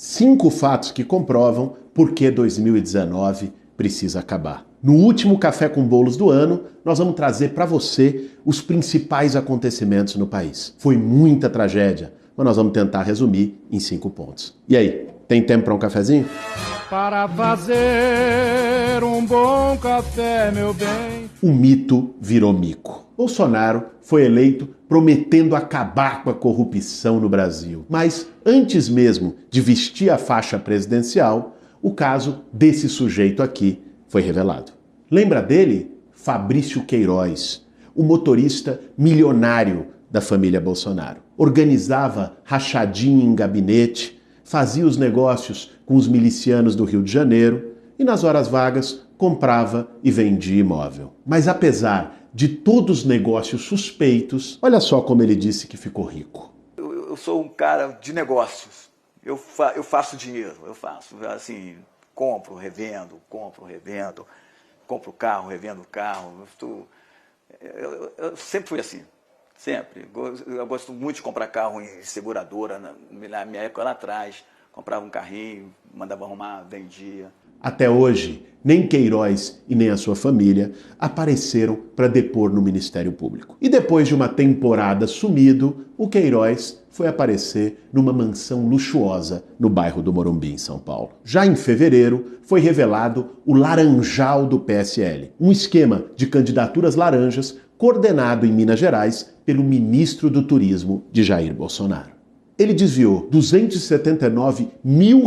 5 fatos que comprovam por que 2019 precisa acabar. No último Café com Bolos do ano, nós vamos trazer para você os principais acontecimentos no país. Foi muita tragédia, mas nós vamos tentar resumir em 5 pontos. E aí, tem tempo para um cafezinho? Para fazer um bom café, meu bem. O mito virou mico. Bolsonaro foi eleito prometendo acabar com a corrupção no Brasil. Mas antes mesmo de vestir a faixa presidencial, o caso desse sujeito aqui foi revelado. Lembra dele? Fabrício Queiroz, o motorista milionário da família Bolsonaro. Organizava rachadinha em gabinete, fazia os negócios com os milicianos do Rio de Janeiro e nas horas vagas comprava e vendia imóvel. Mas apesar de todos os negócios suspeitos, olha só como ele disse que ficou rico. Eu sou um cara de negócios. Eu faço dinheiro, assim, compro, revendo, compro carro, revendo carro. Eu sempre fui assim, sempre. Eu gosto muito de comprar carro em seguradora. Na minha época lá atrás, comprava um carrinho, mandava arrumar, vendia. Até hoje, nem Queiroz e nem a sua família apareceram para depor no Ministério Público. E depois de uma temporada sumido, o Queiroz foi aparecer numa mansão luxuosa no bairro do Morumbi, em São Paulo. Já em fevereiro, foi revelado o Laranjal do PSL, um esquema de candidaturas laranjas coordenado em Minas Gerais pelo ministro do Turismo de Jair Bolsonaro. Ele desviou R$279 mil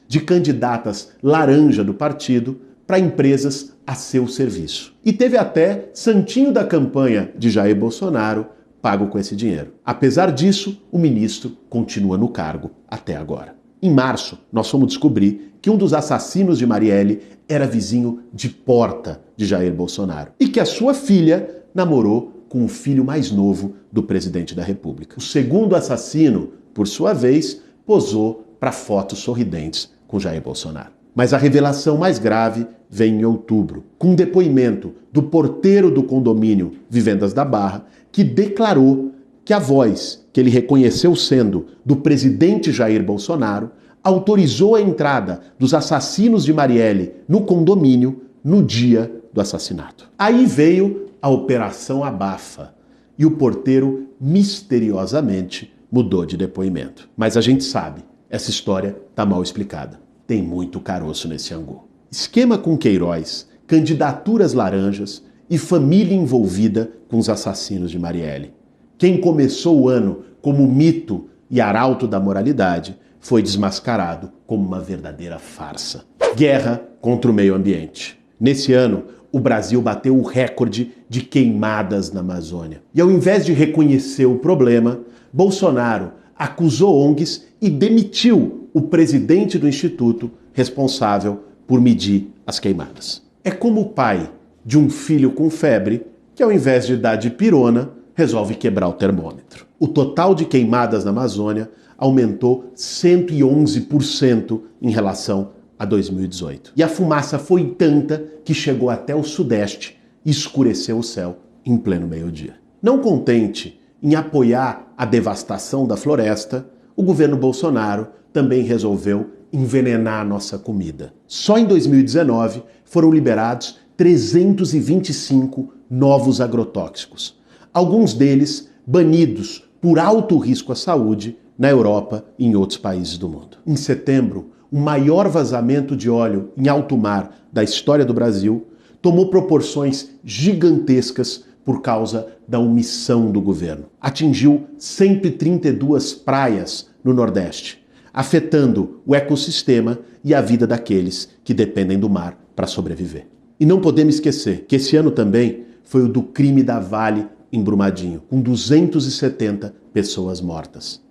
de candidatas laranja do partido para empresas a seu serviço. E teve até santinho da campanha de Jair Bolsonaro pago com esse dinheiro. Apesar disso, o ministro continua no cargo até agora. Em março, nós fomos descobrir que um dos assassinos de Marielle era vizinho de porta de Jair Bolsonaro e que a sua filha namorou com o filho mais novo do presidente da República. O segundo assassino, por sua vez, posou para fotos sorridentes com Jair Bolsonaro. Mas a revelação mais grave vem em outubro, com um depoimento do porteiro do condomínio Vivendas da Barra, que declarou que a voz que ele reconheceu sendo do presidente Jair Bolsonaro autorizou a entrada dos assassinos de Marielle no condomínio no dia do assassinato. Aí veio a Operação Abafa e o porteiro misteriosamente mudou de depoimento. Mas a gente sabe, essa história está mal explicada. Tem muito caroço nesse angu. Esquema com Queiroz, candidaturas laranjas e família envolvida com os assassinos de Marielle. Quem começou o ano como mito e arauto da moralidade foi desmascarado como uma verdadeira farsa. Guerra contra o meio ambiente. Nesse ano, o Brasil bateu o recorde de queimadas na Amazônia. E ao invés de reconhecer o problema, Bolsonaro acusou ONGs e demitiu o presidente do instituto responsável por medir as queimadas. É como o pai de um filho com febre que, ao invés de dar de pirona, resolve quebrar o termômetro. O total de queimadas na Amazônia aumentou 111% em relação a 2018. E a fumaça foi tanta que chegou até o Sudeste e escureceu o céu em pleno meio-dia. Não contente em apoiar a devastação da floresta, o governo Bolsonaro também resolveu envenenar a nossa comida. Só em 2019 foram liberados 325 novos agrotóxicos, alguns deles banidos por alto risco à saúde na Europa e em outros países do mundo. Em setembro, o maior vazamento de óleo em alto mar da história do Brasil tomou proporções gigantescas por causa da omissão do governo. Atingiu 132 praias no Nordeste, afetando o ecossistema e a vida daqueles que dependem do mar para sobreviver. E não podemos esquecer que esse ano também foi o do crime da Vale em Brumadinho, com 270 pessoas mortas.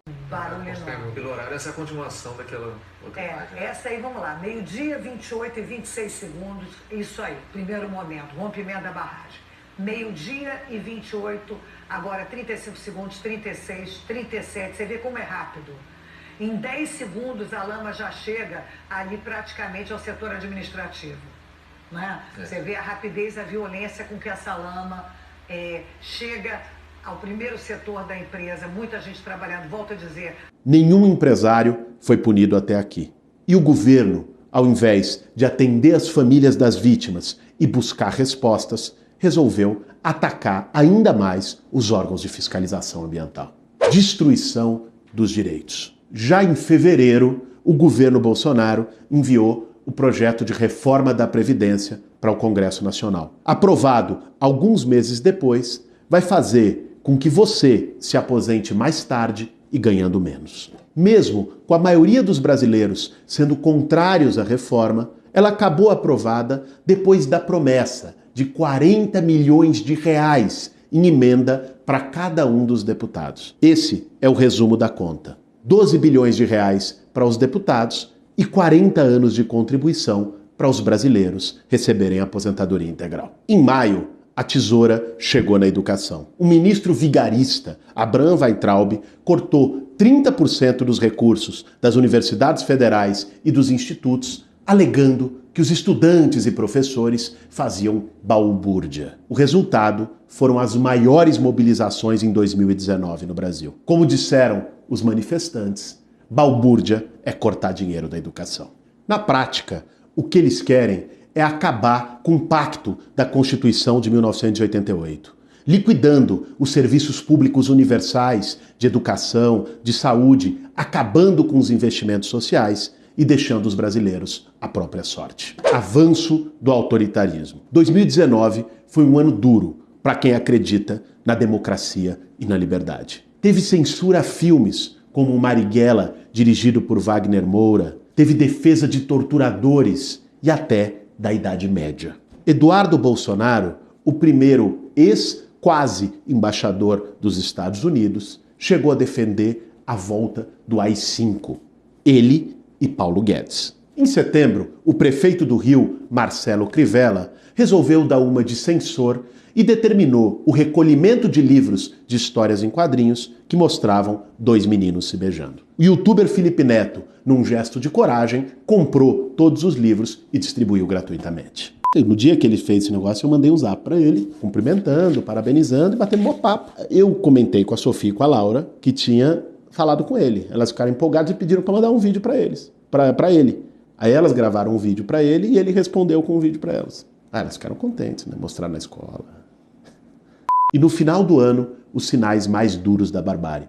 Pelo horário, essa é a continuação daquela outra imagem. Essa aí, vamos lá, meio-dia, 28 e 26 segundos, isso aí, primeiro momento, rompimento da barragem. Meio-dia e 28, agora 35 segundos, 36, 37, você vê como é rápido. Em 10 segundos a lama já chega ali praticamente ao setor administrativo. Né? Você vê a rapidez, a violência com que essa lama chega ao primeiro setor da empresa, muita gente trabalhando, volto a dizer. Nenhum empresário foi punido até aqui. E o governo, ao invés de atender as famílias das vítimas e buscar respostas, resolveu atacar ainda mais os órgãos de fiscalização ambiental. Destruição dos direitos. Já em fevereiro, o governo Bolsonaro enviou o projeto de reforma da Previdência para o Congresso Nacional. Aprovado alguns meses depois, vai fazer com que você se aposente mais tarde e ganhando menos. Mesmo com a maioria dos brasileiros sendo contrários à reforma, ela acabou aprovada depois da promessa de 40 milhões de reais em emenda para cada um dos deputados. Esse é o resumo da conta. 12 bilhões de reais para os deputados e 40 anos de contribuição para os brasileiros receberem a aposentadoria integral. Em maio, a tesoura chegou na educação. O ministro vigarista, Abraham Weintraub, cortou 30% dos recursos das universidades federais e dos institutos, alegando que os estudantes e professores faziam balbúrdia. O resultado foram as maiores mobilizações em 2019 no Brasil. Como disseram os manifestantes, balbúrdia é cortar dinheiro da educação. Na prática, o que eles querem é acabar com o pacto da Constituição de 1988, liquidando os serviços públicos universais de educação, de saúde, acabando com os investimentos sociais e deixando os brasileiros à própria sorte. Avanço do autoritarismo. 2019 foi um ano duro para quem acredita na democracia e na liberdade. Teve censura a filmes como Marighella, dirigido por Wagner Moura, teve defesa de torturadores e até da Idade Média. Eduardo Bolsonaro, o primeiro ex-quase embaixador dos Estados Unidos, chegou a defender a volta do AI-5. Ele e Paulo Guedes. Em setembro, o prefeito do Rio, Marcelo Crivella, resolveu dar uma de censor e determinou o recolhimento de livros de histórias em quadrinhos que mostravam dois meninos se beijando. O youtuber Felipe Neto, num gesto de coragem, comprou todos os livros e distribuiu gratuitamente. No dia que ele fez esse negócio, eu mandei um zap pra ele, cumprimentando, parabenizando e batendo um papo. Eu comentei com a Sofia e com a Laura que tinha falado com ele. Elas ficaram empolgadas e pediram para mandar um vídeo para eles, para ele. Aí elas gravaram um vídeo para ele e ele respondeu com um vídeo para elas. Elas ficaram contentes, né? Mostraram na escola. E no final do ano, os sinais mais duros da barbárie.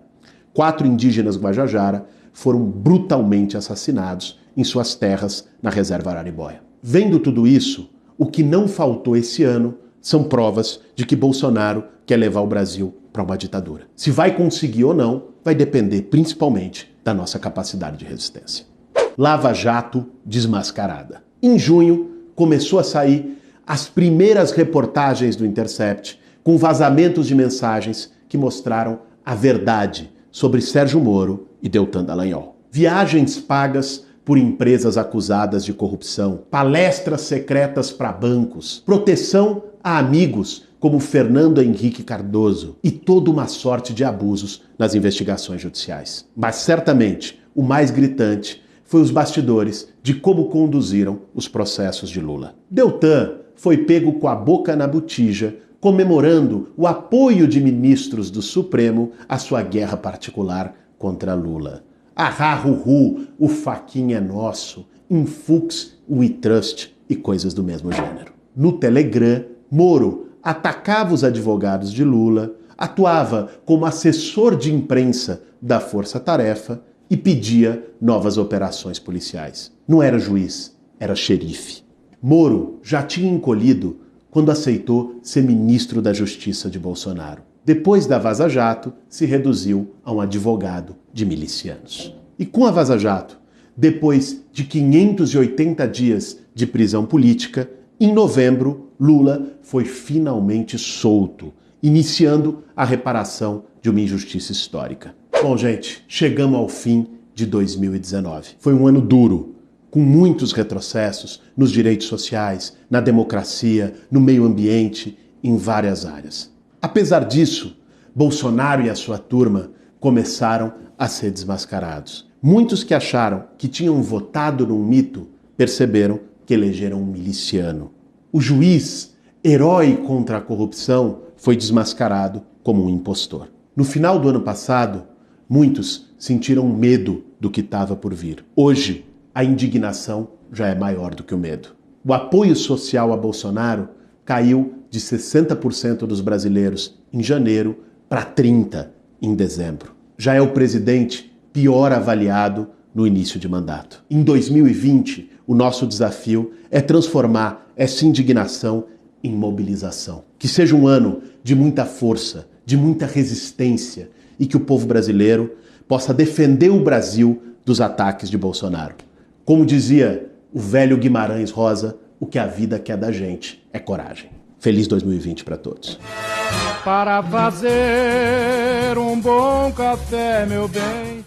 4 indígenas Guajajara foram brutalmente assassinados em suas terras na reserva Araribóia. Vendo tudo isso, o que não faltou esse ano são provas de que Bolsonaro quer levar o Brasil para uma ditadura. Se vai conseguir ou não, vai depender principalmente da nossa capacidade de resistência. Lava Jato desmascarada. Em junho, começou a sair as primeiras reportagens do Intercept com vazamentos de mensagens que mostraram a verdade sobre Sérgio Moro e Deltan Dallagnol. Viagens pagas por empresas acusadas de corrupção, palestras secretas para bancos, proteção a amigos como Fernando Henrique Cardoso e toda uma sorte de abusos nas investigações judiciais. Mas certamente o mais gritante foi os bastidores de como conduziram os processos de Lula. Deltan foi pego com a boca na botija, comemorando o apoio de ministros do Supremo à sua guerra particular contra Lula. Ahá-hu-hu, o faquinha é nosso, Infux, We Trust e coisas do mesmo gênero. No Telegram, Moro atacava os advogados de Lula, atuava como assessor de imprensa da Força Tarefa e pedia novas operações policiais. Não era juiz, era xerife. Moro já tinha encolhido quando aceitou ser ministro da Justiça de Bolsonaro. Depois da Vaza Jato, se reduziu a um advogado de milicianos. E com a Vaza Jato, depois de 580 dias de prisão política, em novembro, Lula foi finalmente solto, iniciando a reparação de uma injustiça histórica. Bom, gente, chegamos ao fim de 2019. Foi um ano duro, com muitos retrocessos nos direitos sociais, na democracia, no meio ambiente, em várias áreas. Apesar disso, Bolsonaro e a sua turma começaram a ser desmascarados. Muitos que acharam que tinham votado num mito perceberam que elegeram um miliciano. O juiz, herói contra a corrupção, foi desmascarado como um impostor. No final do ano passado, muitos sentiram medo do que estava por vir. Hoje, a indignação já é maior do que o medo. O apoio social a Bolsonaro caiu de 60% dos brasileiros em janeiro para 30% em dezembro. Já é o presidente pior avaliado no início de mandato. Em 2020, o nosso desafio é transformar essa indignação em mobilização. Que seja um ano de muita força, de muita resistência e que o povo brasileiro possa defender o Brasil dos ataques de Bolsonaro. Como dizia o velho Guimarães Rosa, o que a vida quer da gente é coragem. Feliz 2020 para todos. Para fazer um bom café, meu bem.